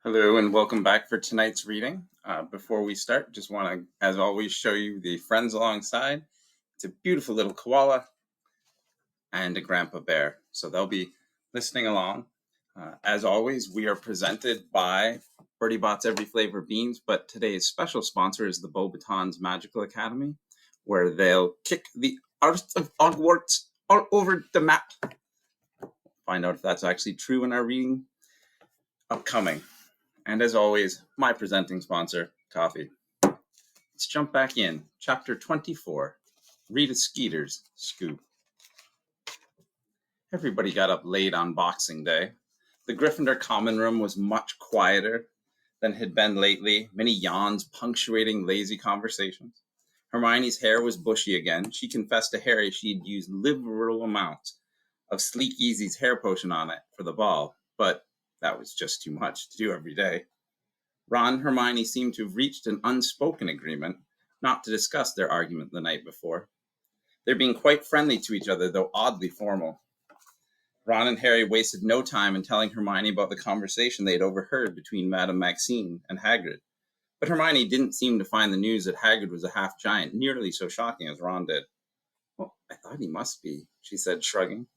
Hello and welcome back for tonight's reading. Before we start, just want to, as always, show you the friends alongside. It's a beautiful little koala and a grandpa bear. So they'll be listening along. As always, we are presented by Birdie Bot's Every Flavor Beans, but today's special sponsor is the Beauxbatons Magical Academy, where they'll kick the art of Hogwarts all over the map. Find out if that's actually true in our reading upcoming. And as always, my presenting sponsor, coffee. Let's jump back in. Chapter 24, Rita Skeeter's Scoop. Everybody got up late on Boxing Day. The Gryffindor common room was much quieter than had been lately, many yawns punctuating lazy conversations. Hermione's hair was bushy again. She confessed to Harry she'd used liberal amounts of Sleek Easy's hair potion on it for the ball, but that was just too much to do every day. Ron and Hermione seemed to have reached an unspoken agreement not to discuss their argument the night before. They're being quite friendly to each other, though oddly formal. Ron and Harry wasted no time in telling Hermione about the conversation they had overheard between Madame Maxime and Hagrid. But Hermione didn't seem to find the news that Hagrid was a half-giant nearly so shocking as Ron did. "Well, I thought he must be," she said, shrugging.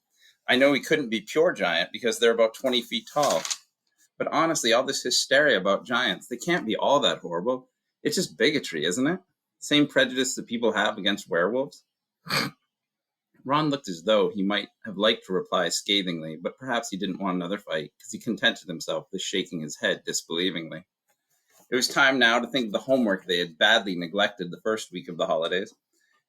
"I know he couldn't be pure giant because they're about 20 feet tall. But honestly, all this hysteria about giants, they can't be all that horrible. It's just bigotry, isn't it? Same prejudice that people have against werewolves." Ron looked as though he might have liked to reply scathingly, but perhaps he didn't want another fight, because he contented himself with shaking his head disbelievingly. It was time now to think of the homework they had badly neglected the first week of the holidays.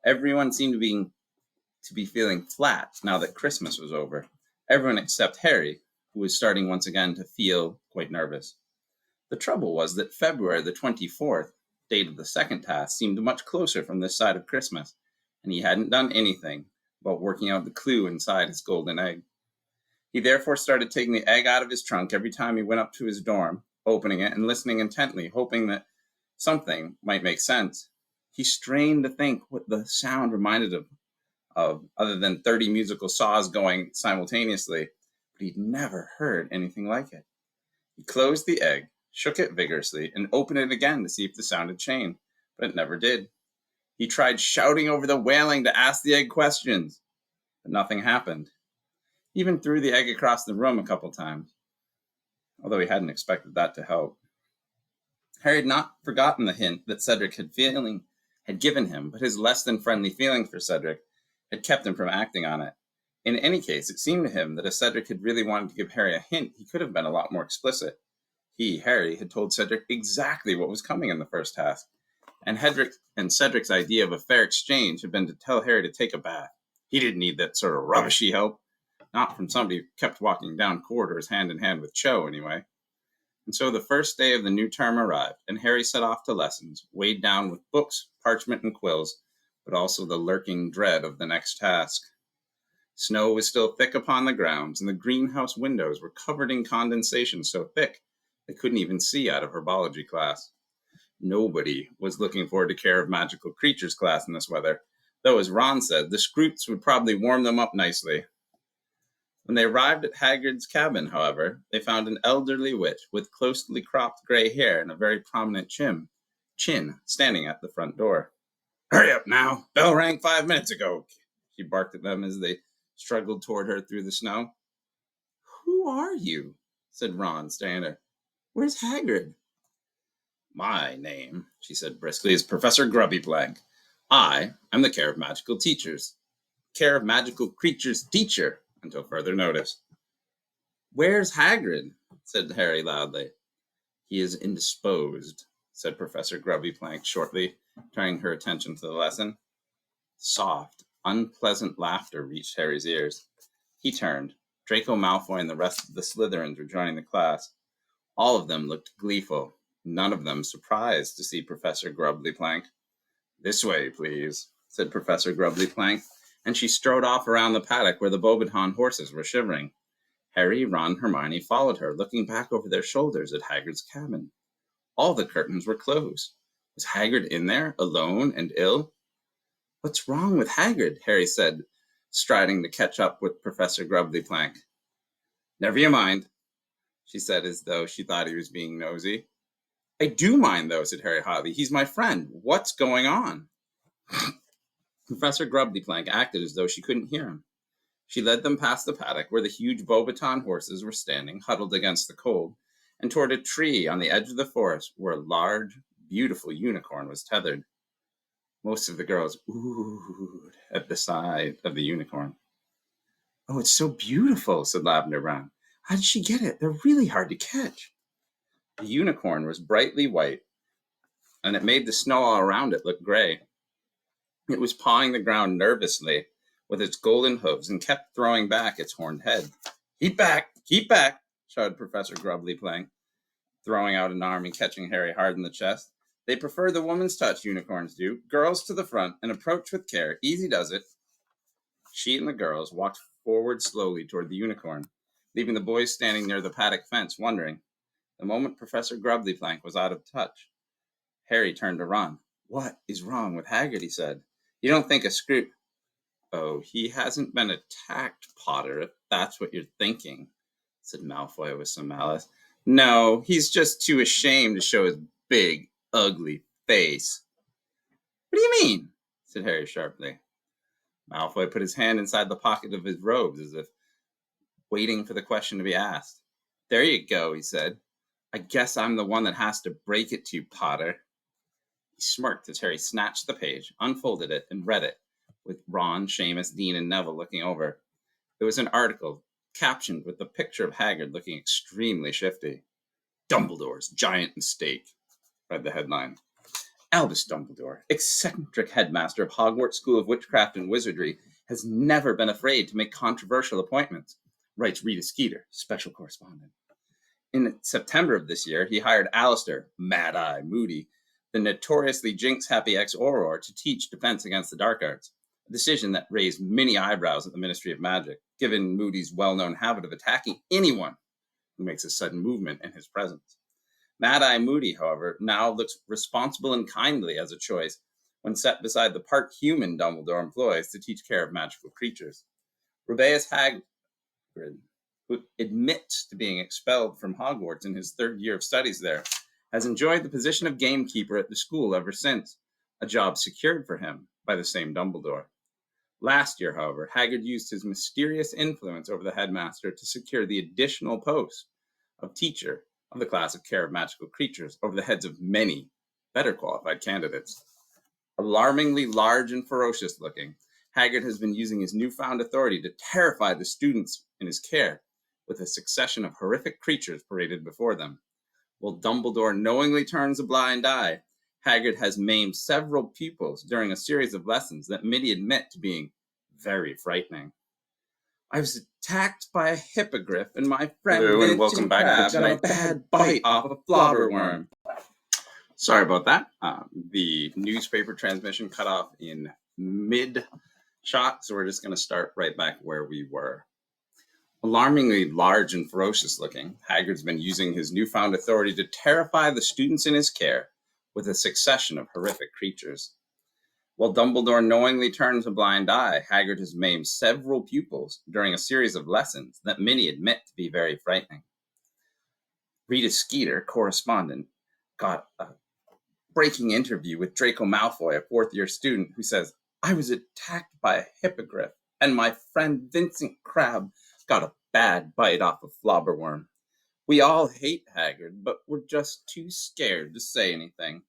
Everyone seemed to be feeling flat now that Christmas was over. Everyone except Harry, who was starting once again to feel quite nervous. The trouble was that February the 24th, date of the second task, seemed much closer from this side of Christmas, and he hadn't done anything about working out the clue inside his golden egg. He therefore started taking the egg out of his trunk every time he went up to his dorm, opening it and listening intently, hoping that something might make sense. He strained to think what the sound reminded him of, other than 30 musical saws going simultaneously, but he'd never heard anything like it. He closed the egg, shook it vigorously, and opened it again to see if the sound had changed, but it never did. He tried shouting over the wailing to ask the egg questions, but nothing happened. He even threw the egg across the room a couple times, although he hadn't expected that to help. Harry had not forgotten the hint that Cedric had given him, but his less than friendly feeling for Cedric had kept him from acting on it. In any case, it seemed to him that if Cedric had really wanted to give Harry a hint, he could have been a lot more explicit. He, Harry, had told Cedric exactly what was coming in the first task, and Cedric's idea of a fair exchange had been to tell Harry to take a bath. He didn't need that sort of rubbishy help, not from somebody who kept walking down corridors hand in hand with Cho, anyway. And so the first day of the new term arrived, and Harry set off to lessons, weighed down with books, parchment, and quills, but also the lurking dread of the next task. Snow was still thick upon the grounds, and the greenhouse windows were covered in condensation so thick they couldn't even see out of herbology class. Nobody was looking forward to Care of Magical Creatures class in this weather, though, as Ron said, the Scroots would probably warm them up nicely. When they arrived at Hagrid's cabin, however, they found an elderly witch with closely cropped gray hair and a very prominent chin standing at the front door. "Hurry up now! Bell rang 5 minutes ago!" she barked at them as they struggled toward her through the snow. "Who are you?" said Ron, staring at her. "Where's Hagrid?" "My name," she said briskly, "is Professor Grubbyplank. I am the Care of Magical Creatures teacher until further notice." "Where's Hagrid?" said Harry loudly. "He is indisposed," said Professor Grubbyplank shortly, turning her attention to the lesson. Soft, unpleasant laughter reached Harry's ears. He turned. Draco Malfoy and the rest of the Slytherins were joining the class. All of them looked gleeful, none of them surprised to see Professor Grubbyplank. "This way, please," said Professor Grubbyplank, and she strode off around the paddock where the Beauxbaton horses were shivering. Harry, Ron, and Hermione followed her, looking back over their shoulders at Hagrid's cabin. All the curtains were closed. Was Hagrid in there, alone and ill? "What's wrong with Hagrid?" Harry said, striding to catch up with Professor Grubbyplank. "Never you mind." she said as though she thought he was being nosy. I do mind, though, said Harry hotly. He's my friend. What's going on? Professor Grubblyplank acted as though she couldn't hear him. She led them past the paddock where the huge Beaubaton horses were standing, huddled against the cold, and toward a tree on the edge of the forest where a large, beautiful unicorn was tethered. Most of the girls oohed at the sight of the unicorn. Oh, it's so beautiful, said Lavender Brown. How did she get it? They're really hard to catch. The unicorn was brightly white, and it made the snow all around it look gray. It was pawing the ground nervously with its golden hooves and kept throwing back its horned head. Keep back, shouted Professor Grubblyplank, throwing out an arm and catching Harry hard in the chest. They prefer the woman's touch, unicorns do. Girls to the front and approach with care. Easy does it. She and the girls walked forward slowly toward the unicorn, leaving the boys standing near the paddock fence, wondering. The moment Professor Grubblyplank was out of touch, Harry turned to Ron. What is wrong with Hagrid? He said. You don't think a screw... Oh, he hasn't been attacked, Potter, if that's what you're thinking, said Malfoy with some malice. No, he's just too ashamed to show his big, ugly face. What do you mean? Said Harry sharply. Malfoy put his hand inside the pocket of his robes as if waiting for the question to be asked. There you go, he said. I guess I'm the one that has to break it to you, Potter. He smirked as Harry snatched the page, unfolded it, and read it, with Ron, Seamus, Dean, and Neville looking over. It was an article captioned with the picture of Hagrid looking extremely shifty. Dumbledore's giant mistake, read the headline. Albus Dumbledore, eccentric headmaster of Hogwarts School of Witchcraft and Wizardry, has never been afraid to make controversial appointments, writes Rita Skeeter, special correspondent. In September of this year, he hired Alistair, Mad Eye Moody, the notoriously jinx-happy ex-Auror, to teach Defense Against the Dark Arts, a decision that raised many eyebrows at the Ministry of Magic, given Moody's well-known habit of attacking anyone who makes a sudden movement in his presence. Mad Eye Moody, however, now looks responsible and kindly as a choice when set beside the part human Dumbledore employs to teach care of magical creatures. Rubeus Hagrid, who admits to being expelled from Hogwarts in his third year of studies there, has enjoyed the position of gamekeeper at the school ever since, a job secured for him by the same Dumbledore. Last year, however, Hagrid used his mysterious influence over the headmaster to secure the additional post of teacher of the class of care of magical creatures over the heads of many better qualified candidates. Alarmingly large and ferocious looking, Hagrid has been using his newfound authority to terrify the students in his care with a succession of horrific creatures paraded before them. While Dumbledore knowingly turns a blind eye, Hagrid has maimed several pupils during a series of lessons that many admit to being very frightening. I was attacked by a hippogriff, and my friend and welcome back got a bad bite off a flobberworm. Sorry about that. The newspaper transmission cut off in mid-shot, so we're just going to start right back where we were. Alarmingly large and ferocious looking, Hagrid's been using his newfound authority to terrify the students in his care with a succession of horrific creatures. While Dumbledore knowingly turns a blind eye, Hagrid has maimed several pupils during a series of lessons that many admit to be very frightening. Rita Skeeter, correspondent, got a breaking interview with Draco Malfoy, a fourth-year student, who says, I was attacked by a hippogriff, and my friend Vincent Crabbe got a bad bite off a flobberworm. We all hate Hagrid, but we're just too scared to say anything.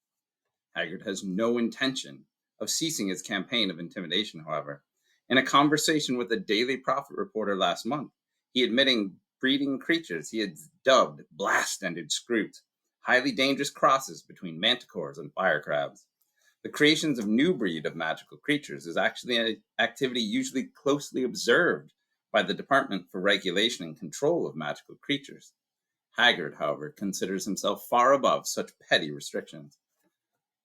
Hagrid has no intention of ceasing his campaign of intimidation, however. In a conversation with a Daily Prophet reporter last month, he admitting breeding creatures he had dubbed blast-ended scroots, highly dangerous crosses between manticores and fire crabs. The creations of new breed of magical creatures is actually an activity usually closely observed by the Department for Regulation and Control of Magical Creatures. Hagrid, however, considers himself far above such petty restrictions.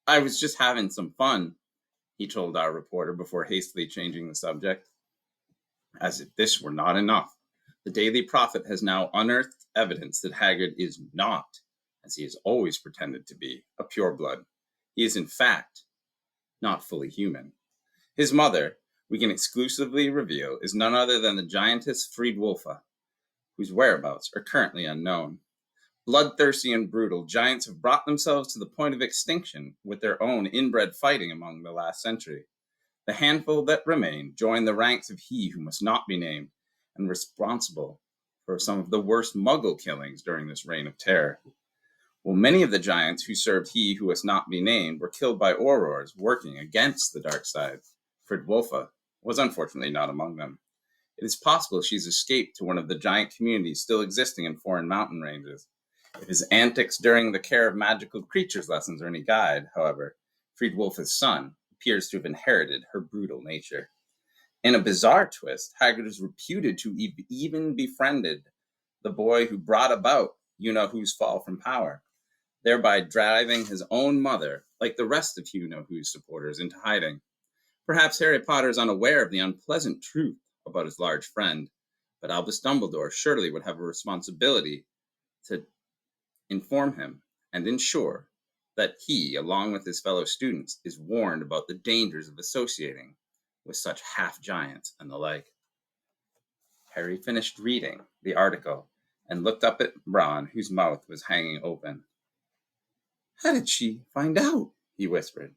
I was just having some fun, he told our reporter before hastily changing the subject. As if this were not enough, the Daily Prophet has now unearthed evidence that Hagrid is not, as he has always pretended to be, a pureblood. He is in fact not fully human. His mother, we can exclusively reveal, is none other than the giantess Friedwulfa, whose whereabouts are currently unknown. Bloodthirsty and brutal, giants have brought themselves to the point of extinction with their own inbred fighting among the last century. The handful that remain join the ranks of he who must not be named, and responsible for some of the worst Muggle killings during this reign of terror. Well, many of the giants who served he who must not be named were killed by Aurors working against the dark side. Fridwulfa was unfortunately not among them. It is possible she's escaped to one of the giant communities still existing in foreign mountain ranges. If his antics during the care of magical creatures lessons are any guide, however, Fridwulfa's son appears to have inherited her brutal nature. In a bizarre twist, Hagrid is reputed to even befriended the boy who brought about you-know-who's fall from power, thereby driving his own mother, like the rest of you-know-who's supporters, into hiding. Perhaps Harry Potter is unaware of the unpleasant truth about his large friend, but Albus Dumbledore surely would have a responsibility to inform him and ensure that he, along with his fellow students, is warned about the dangers of associating with such half-giants and the like. Harry finished reading the article and looked up at Ron, whose mouth was hanging open. "How did she find out?" he whispered.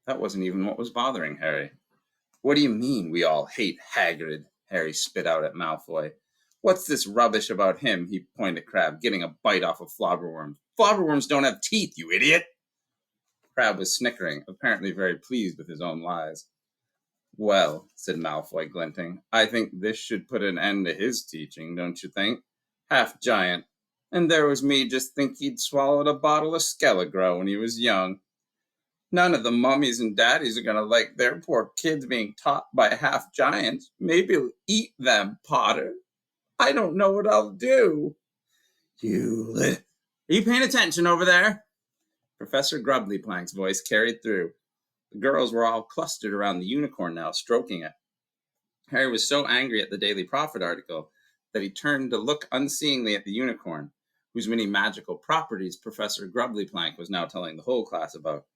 That wasn't even what was bothering Harry. "What do you mean we all hate Hagrid?" Harry spit out at Malfoy. "What's this rubbish about him?" He pointed at Crabbe, "getting a bite off of flobberworms. Flobberworms don't have teeth, you idiot!" Crabbe was snickering, apparently very pleased with his own lies. "Well," said Malfoy, glinting, "I think this should put an end to his teaching, don't you think? Half-giant. And there was me just think he'd swallowed a bottle of Skelegro when he was young. None of the mummies and daddies are going to like their poor kids being taught by half-giants. Maybe he'll eat them, Potter. I don't know what I'll do." Are you paying attention over there?" Professor Grubblyplank's voice carried through. The girls were all clustered around the unicorn now, stroking it. Harry was so angry at the Daily Prophet article that he turned to look unseeingly at the unicorn, whose many magical properties Professor Grubblyplank was now telling the whole class about.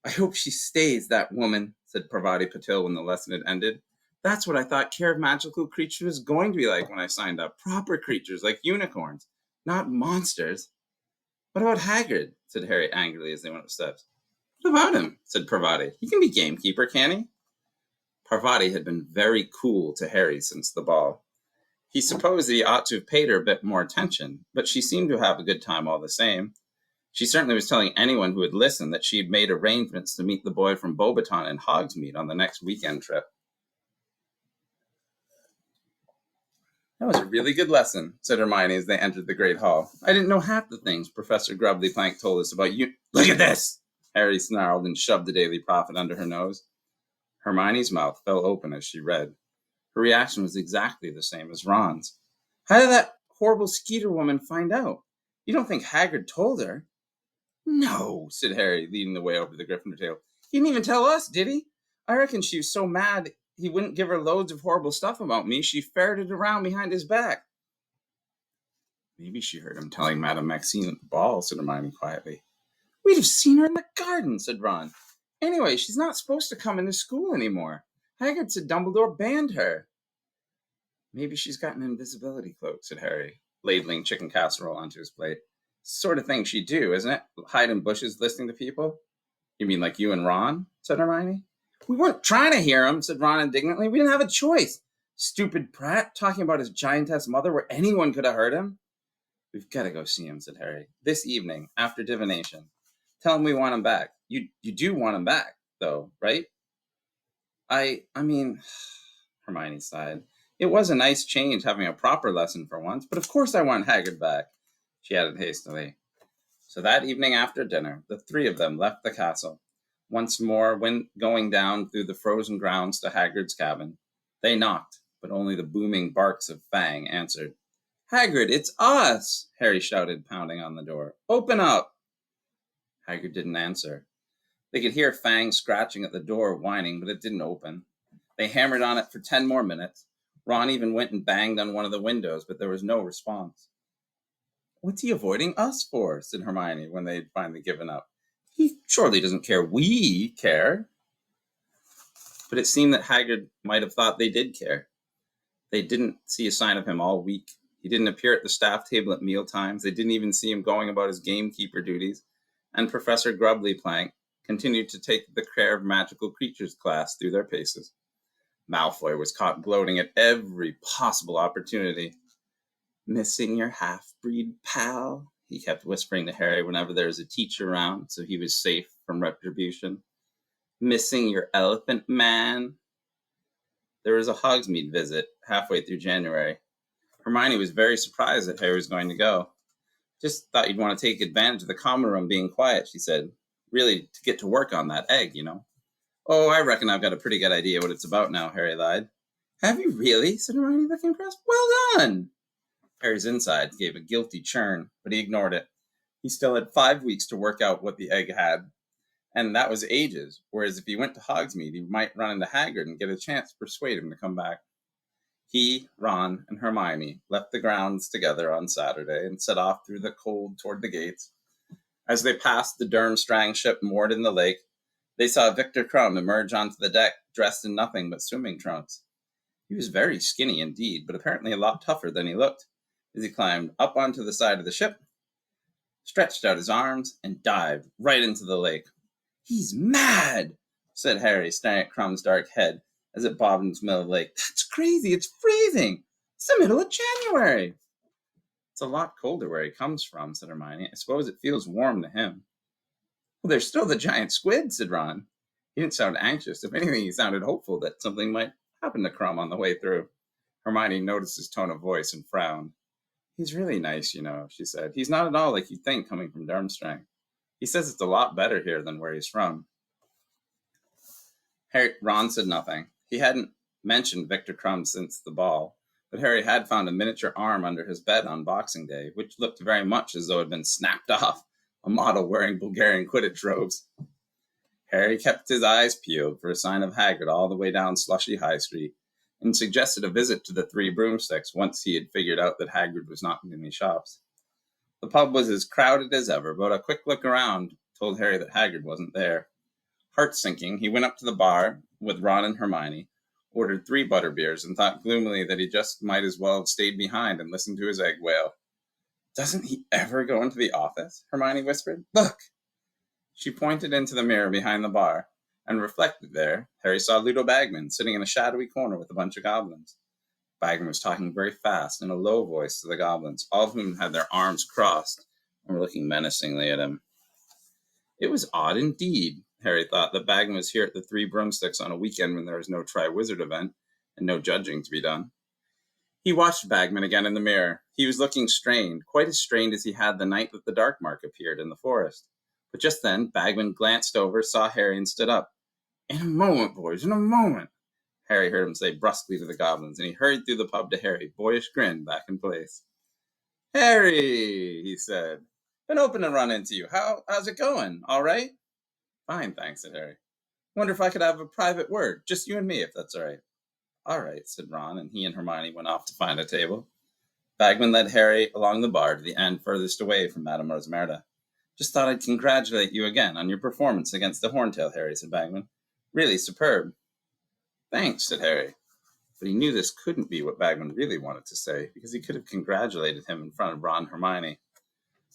"I hope she stays, that woman," said Parvati Patil when the lesson had ended. "That's what I thought care of magical creatures was going to be like when I signed up. Proper creatures, like unicorns, not monsters." "What about Hagrid?" said Harry angrily as they went up the steps. "What about him?" said Parvati. "He can be gamekeeper, can't he?" Parvati had been very cool to Harry since the ball. He supposed that he ought to have paid her a bit more attention, but she seemed to have a good time all the same. She certainly was telling anyone who would listen that she had made arrangements to meet the boy from Beauxbaton in Hogsmeade on the next weekend trip. "That was a really good lesson," said Hermione as they entered the great hall. "I didn't know half the things Professor Grubblyplank told us about you." "Look at this!" Harry snarled and shoved the Daily Prophet under her nose. Hermione's mouth fell open as she read. Her reaction was exactly the same as Ron's. "How did that horrible Skeeter woman find out? You don't think Hagrid told her?" "No," said Harry, leading the way over to the Gryffindor table. "He didn't even tell us, did he? I reckon she was so mad he wouldn't give her loads of horrible stuff about me, she ferreted around behind his back." "Maybe she heard him telling Madame Maxime at the ball," said Hermione quietly. "We'd have seen her in the garden," said Ron. "Anyway, she's not supposed to come into school anymore. Hagrid said Dumbledore banned her." "Maybe she's got an invisibility cloak," said Harry, ladling chicken casserole onto his plate. "Sort of thing she'd do, isn't it? Hide in bushes listening to people." "You mean like you and Ron?" said Hermione. "We weren't trying to hear him," said Ron indignantly. "We didn't have a choice. Stupid Pratt, talking about his giantess mother where anyone could have heard him." "We've got to go see him," said Harry. "This evening, after divination. Tell him we want him back. You do want him back, though, right?" I mean, Hermione sighed. "It was a nice change having a proper lesson for once, but of course I want Hagrid back," she added hastily. So that evening after dinner, the three of them left the castle, once more going down through the frozen grounds to Hagrid's cabin. They knocked, but only the booming barks of Fang answered. "Hagrid, it's us!" Harry shouted, pounding on the door. "Open up!" Hagrid didn't answer. They could hear Fang scratching at the door, whining, but it didn't open. They hammered on it for 10 more minutes. Ron even went and banged on one of the windows, but there was no response. "What's he avoiding us for?" said Hermione when they had finally given up. "He surely doesn't care we care." But it seemed that Hagrid might have thought they did care. They didn't see a sign of him all week. He didn't appear at the staff table at meal times. They didn't even see him going about his gamekeeper duties. And Professor Grubbly Plank continued to take the care of magical creatures class through their paces. Malfoy was caught gloating at every possible opportunity. "Missing your half-breed pal?" he kept whispering to Harry whenever there was a teacher around, so he was safe from retribution. "Missing your elephant man?" There was a Hogsmeade visit halfway through January. Hermione was very surprised that Harry was going to go. "Just thought you'd want to take advantage of the common room being quiet," she said. "Really, to get to work on that egg, you know." "Oh, I reckon I've got a pretty good idea what it's about now," Harry lied. "Have you really?" said Hermione, looking impressed. "Well done!" Harry's insides gave a guilty churn, but he ignored it. He still had 5 weeks to work out what the egg had, and that was ages, whereas if he went to Hogsmeade, he might run into Hagrid and get a chance to persuade him to come back. He, Ron, and Hermione left the grounds together on Saturday and set off through the cold toward the gates. As they passed the Durmstrang ship moored in the lake, they saw Victor Crumb emerge onto the deck dressed in nothing but swimming trunks. He was very skinny indeed, but apparently a lot tougher than he looked, as he climbed up onto the side of the ship, stretched out his arms, and dived right into the lake. "He's mad," said Harry, staring at Crumb's dark head as it bobbed into the middle of the lake. "That's crazy. It's freezing. It's the middle of January." "It's a lot colder where he comes from," said Hermione. "I suppose it feels warm to him." "Well, there's still the giant squid," said Ron. He didn't sound anxious. If anything, he sounded hopeful that something might happen to Crumb on the way through. Hermione noticed his tone of voice and frowned. "He's really nice, you know," she said. "He's not at all like you'd think coming from Durmstrang. He says it's a lot better here than where he's from." Ron said nothing. He hadn't mentioned Victor Crumb since the ball, but Harry had found a miniature arm under his bed on Boxing Day, which looked very much as though it had been snapped off a model wearing Bulgarian Quidditch robes. Harry kept his eyes peeled for a sign of Hagrid all the way down Slushy High Street, and suggested a visit to the Three Broomsticks once he had figured out that Hagrid was not in any shops. The pub was as crowded as ever, but a quick look around told Harry that Hagrid wasn't there. Heart-sinking, he went up to the bar with Ron and Hermione, ordered 3 butterbeers, and thought gloomily that he just might as well have stayed behind and listened to his egg wail. "Doesn't he ever go into the office?" Hermione whispered. "Look!" She pointed into the mirror behind the bar, and reflected there, Harry saw Ludo Bagman sitting in a shadowy corner with a bunch of goblins. Bagman was talking very fast in a low voice to the goblins, all of whom had their arms crossed and were looking menacingly at him. It was odd indeed, Harry thought, that Bagman was here at the Three Broomsticks on a weekend when there was no Tri-Wizard event and no judging to be done. He watched Bagman again in the mirror. He was looking strained, quite as strained as he had the night that the Dark Mark appeared in the forest. But just then, Bagman glanced over, saw Harry, and stood up. "In a moment, boys, in a moment," Harry heard him say brusquely to the goblins, and he hurried through the pub to Harry, boyish grin back in place. "Harry," he said, "been hoping to run into you. How's it going? All right?" "Fine, thanks," said Harry. "Wonder if I could have a private word, just you and me, if that's all right." "All right," said Ron, and he and Hermione went off to find a table. Bagman led Harry along the bar to the end furthest away from Madame Rosmerta. "Just thought I'd congratulate you again on your performance against the Horntail, Harry," said Bagman. "Really superb." "Thanks," said Harry. But he knew this couldn't be what Bagman really wanted to say, because he could have congratulated him in front of Ron and Hermione.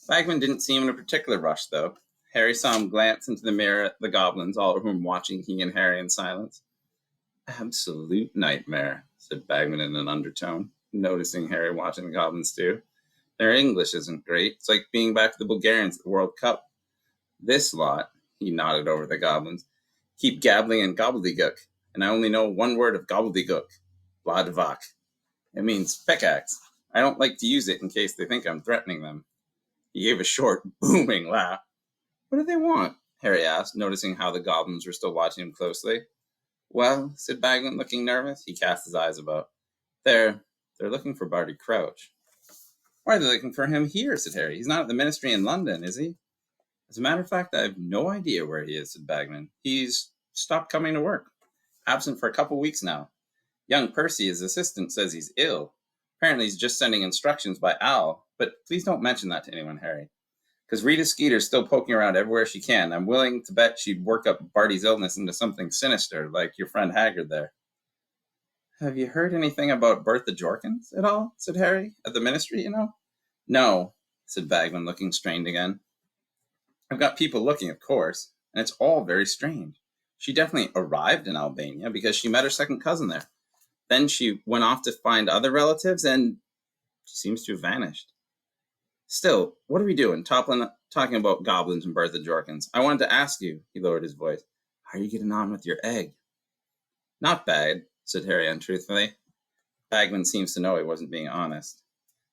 Bagman didn't seem in a particular rush, though. Harry saw him glance into the mirror at the goblins, all of whom watching he and Harry in silence. "Absolute nightmare," said Bagman in an undertone, noticing Harry watching the goblins too. "Their English isn't great. It's like being back to the Bulgarians at the World Cup. This lot," he nodded over the goblins, "keep gabbling in gobbledygook, and I only know one word of gobbledygook. Bladvak. It means pickaxe. I don't like to use it in case they think I'm threatening them." He gave a short, booming laugh. "What do they want?" Harry asked, noticing how the goblins were still watching him closely. "Well," said Bagman, looking nervous. He cast his eyes about. They're looking for Barty Crouch." "Why are they looking for him here?" said Harry. "He's not at the Ministry in London, is he?" "As a matter of fact, I have no idea where he is," said Bagman. "He's stopped coming to work. Absent for a couple weeks now. Young Percy, his assistant, says he's ill. Apparently he's just sending instructions by Al, but please don't mention that to anyone, Harry. Because Rita Skeeter's still poking around everywhere she can. I'm willing to bet she'd work up Barty's illness into something sinister, like your friend Hagrid there." Have you heard anything about Bertha Jorkins at all? Said Harry. At the ministry, No, said Bagman, looking strained again. I've got people looking, of course, and it's all very strange. She definitely arrived in Albania because she met her second cousin there. Then she went off to find other relatives, and she seems to have vanished. Still, what are we doing, talking about goblins and Bertha Jorkins? I wanted to ask you, he lowered his voice, how are you getting on with your egg? Not bad, said Harry untruthfully. Bagman seems to know he wasn't being honest.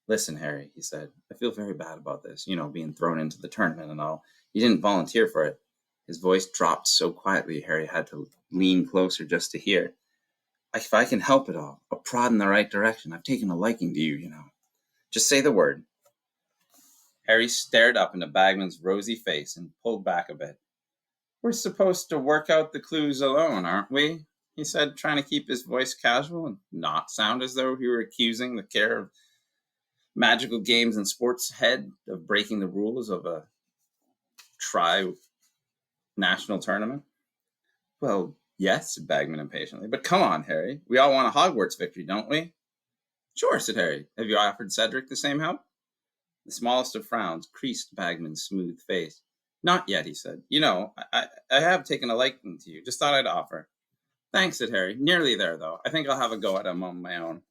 Listen, Harry, he said, I feel very bad about this, being thrown into the tournament and all. You didn't volunteer for it. His voice dropped so quietly Harry had to lean closer just to hear. If I can help it all, a prod in the right direction. I've taken a liking to you, Just say the word. Harry stared up into Bagman's rosy face and pulled back a bit. We're supposed to work out the clues alone, aren't we? He said, trying to keep his voice casual and not sound as though he were accusing the care of magical games and sports head of breaking the rules of a tri-national tournament. Well, yes, said Bagman impatiently, but come on, Harry. We all want a Hogwarts victory, don't we? Sure, said Harry. Have you offered Cedric the same help? The smallest of frowns creased Bagman's smooth face. Not yet, he said. I have taken a liking to you. Just thought I'd offer. Thanks, said Harry. Nearly there, though. I think I'll have a go at him on my own.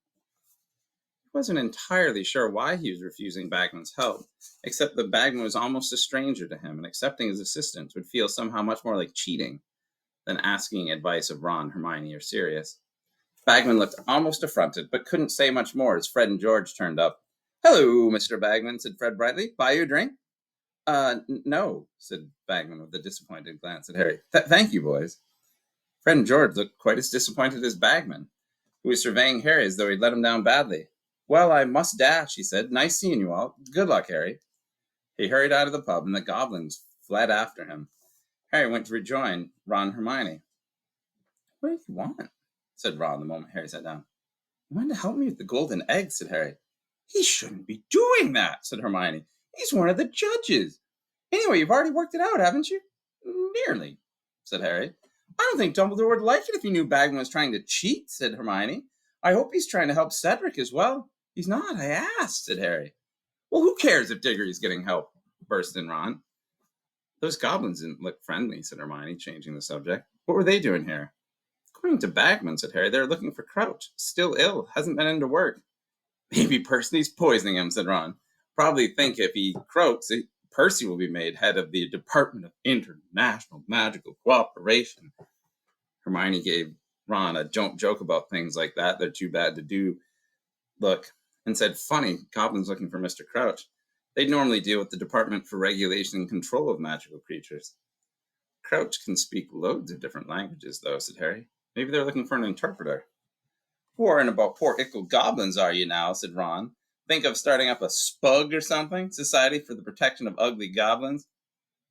He wasn't entirely sure why he was refusing Bagman's help, except that Bagman was almost a stranger to him, and accepting his assistance would feel somehow much more like cheating than asking advice of Ron, Hermione, or Sirius. Bagman looked almost affronted, but couldn't say much more as Fred and George turned up. Hello, Mr. Bagman, said Fred brightly. Buy you a drink? No, said Bagman with a disappointed glance at Harry. Thank you, boys. Fred and George looked quite as disappointed as Bagman, who was surveying Harry as though he'd let him down badly. Well, I must dash, he said. Nice seeing you all. Good luck, Harry. He hurried out of the pub, and the goblins fled after him. Harry went to rejoin Ron and Hermione. What do you want? Said Ron the moment Harry sat down. You want to help me with the golden egg, said Harry. He shouldn't be doing that, said Hermione. He's one of the judges. Anyway, you've already worked it out, haven't you? Nearly, said Harry. I don't think Dumbledore would like it if he knew Bagman was trying to cheat, said Hermione. I hope he's trying to help Cedric as well. He's not, I asked, said Harry. Well, who cares if Diggory's getting help? Burst in Ron. Those goblins didn't look friendly, said Hermione, changing the subject. What were they doing here? According to Bagman, said Harry, they're looking for Crouch. Still ill, hasn't been into work. Maybe Percy's poisoning him, said Ron. Probably think if he croaks, Percy will be made head of the Department of International Magical Cooperation. Hermione gave Ron a don't joke about things like that. They're too bad to do. Look, and said, funny, goblins looking for Mr. Crouch. They'd normally deal with the Department for Regulation and Control of Magical Creatures. Crouch can speak loads of different languages, though, said Harry. Maybe they're looking for an interpreter. Worrying about poor ickle goblins, are you now, said Ron. Think of starting up a SPUG or something? Society for the Protection of Ugly Goblins?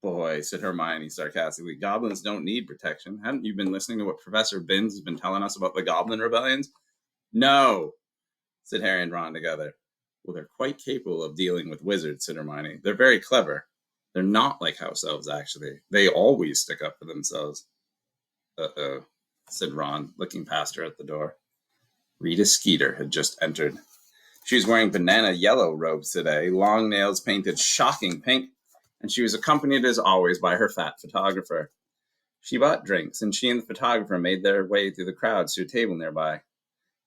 Boy, said Hermione sarcastically, goblins don't need protection. Haven't you been listening to what Professor Binns has been telling us about the Goblin Rebellions? No, said Harry and Ron together. Well, they're quite capable of dealing with wizards, said Hermione. They're very clever. They're not like house elves, actually. They always stick up for themselves. Uh-oh, said Ron, looking past her at the door. Rita Skeeter had just entered. She was wearing banana yellow robes today, long nails painted shocking pink, and she was accompanied as always by her fat photographer. She bought drinks, and she and the photographer made their way through the crowds to a table nearby.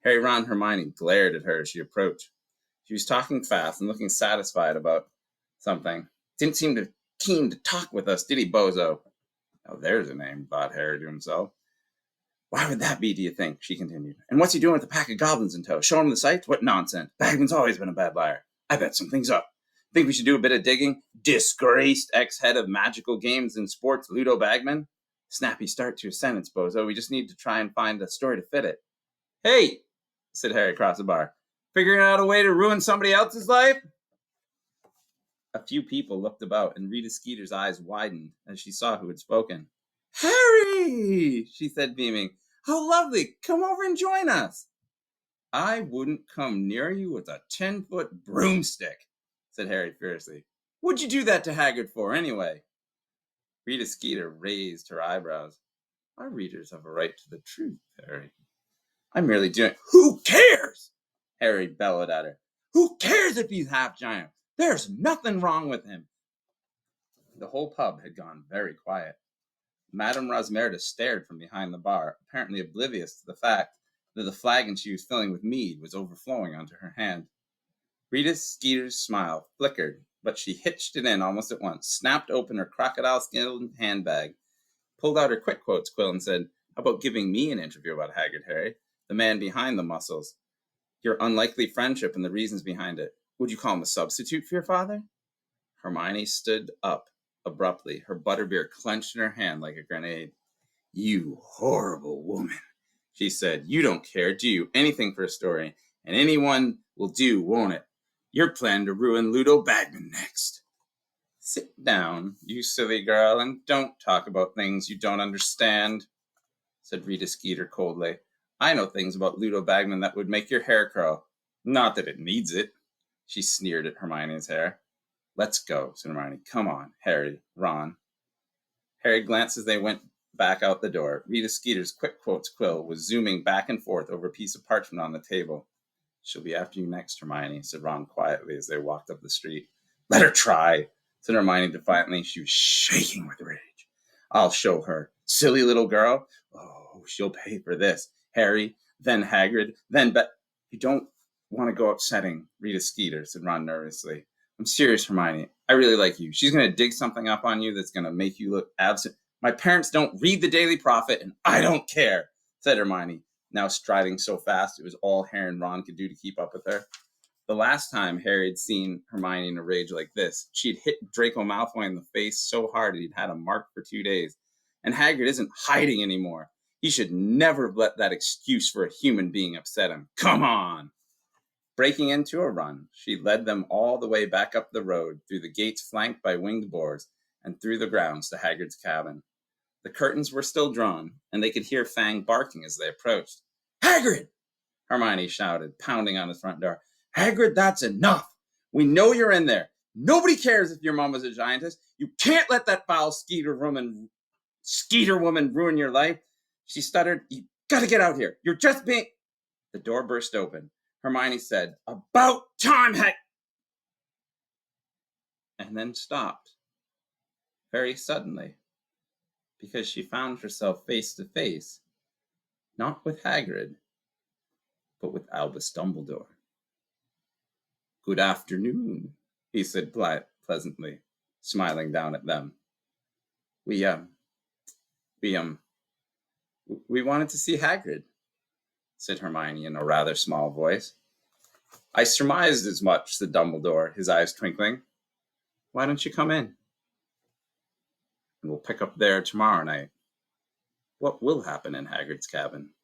Harry, Ron, and Hermione glared at her as she approached. She was talking fast and looking satisfied about something. Didn't seem keen to talk with us, did he, bozo? Oh, there's a name, thought Harry to himself. Why would that be, do you think? She continued. And what's he doing with a pack of goblins in tow? Showing him the sights? What nonsense. Bagman's always been a bad liar. I bet something's up. Think we should do a bit of digging? Disgraced ex-head of magical games and sports, Ludo Bagman? Snappy start to a sentence, bozo. We just need to try and find a story to fit it. Hey, said Harry across the bar. Figuring out a way to ruin somebody else's life? A few people looked about, and Rita Skeeter's eyes widened as she saw who had spoken. Harry, she said, beaming. How lovely. Come over and join us. I wouldn't come near you with a 10-foot broomstick, said Harry fiercely. What'd you do that to Hagrid for, anyway? Rita Skeeter raised her eyebrows. Our readers have a right to the truth, Harry. I'm merely doing. Who cares? Harry bellowed at her. Who cares if he's half giant? There's nothing wrong with him. The whole pub had gone very quiet. Madame Rosmerda stared from behind the bar, apparently oblivious to the fact that the flagon she was filling with mead was overflowing onto her hand. Rita Skeeter's smile flickered, but she hitched it in almost at once, snapped open her crocodile-skin handbag, pulled out her quick quotes quill, and said, "How about giving me an interview about Haggard, Harry? The man behind the muscles. Your unlikely friendship and the reasons behind it. Would you call him a substitute for your father?" Hermione stood up abruptly, her butterbeer clenched in her hand like a grenade. "You horrible woman," she said. "You don't care, do you? Anything for a story. And anyone will do, won't it? You're planning to ruin Ludo Bagman next." "Sit down, you silly girl, and don't talk about things you don't understand," said Rita Skeeter coldly. "I know things about Ludo Bagman that would make your hair curl. Not that it needs it." She sneered at Hermione's hair. "Let's go," said Hermione. "Come on, Harry, Ron." Harry glanced as they went back out the door. Rita Skeeter's quick quotes quill was zooming back and forth over a piece of parchment on the table. "She'll be after you next, Hermione," said Ron quietly as they walked up the street. "Let her try," said Hermione defiantly. She was shaking with rage. "I'll show her. Silly little girl. Oh, she'll pay for this. Harry, then Hagrid, then You don't want to go upsetting Rita Skeeter," said Ron nervously. "I'm serious, Hermione. I really like you. She's going to dig something up on you that's going to make you look absent." "My parents don't read the Daily Prophet, and I don't care," said Hermione, now striding so fast it was all Harry and Ron could do to keep up with her. The last time Harry had seen Hermione in a rage like this, she had hit Draco Malfoy in the face so hard he'd had a mark for 2 days. And Hagrid isn't hiding anymore. He should never have let that excuse for a human being upset him. Come on! Breaking into a run, she led them all the way back up the road, through the gates flanked by winged boars, and through the grounds to Hagrid's cabin. The curtains were still drawn, and they could hear Fang barking as they approached. "Hagrid!" Hermione shouted, pounding on his front door. "Hagrid, that's enough! We know you're in there. Nobody cares if your mom was a giantess. You can't let that foul skeeter woman ruin your life." She stuttered. "You gotta get out here. You're just being..." The door burst open. Hermione said, "About time, and then stopped, very suddenly, because she found herself face to face, not with Hagrid, but with Albus Dumbledore. "Good afternoon," he said pleasantly, smiling down at them. We wanted to see Hagrid," said Hermione in a rather small voice. "I surmised as much," said Dumbledore, his eyes twinkling. "Why don't you come in? And we'll pick up there tomorrow night." "What will happen in Hagrid's cabin?"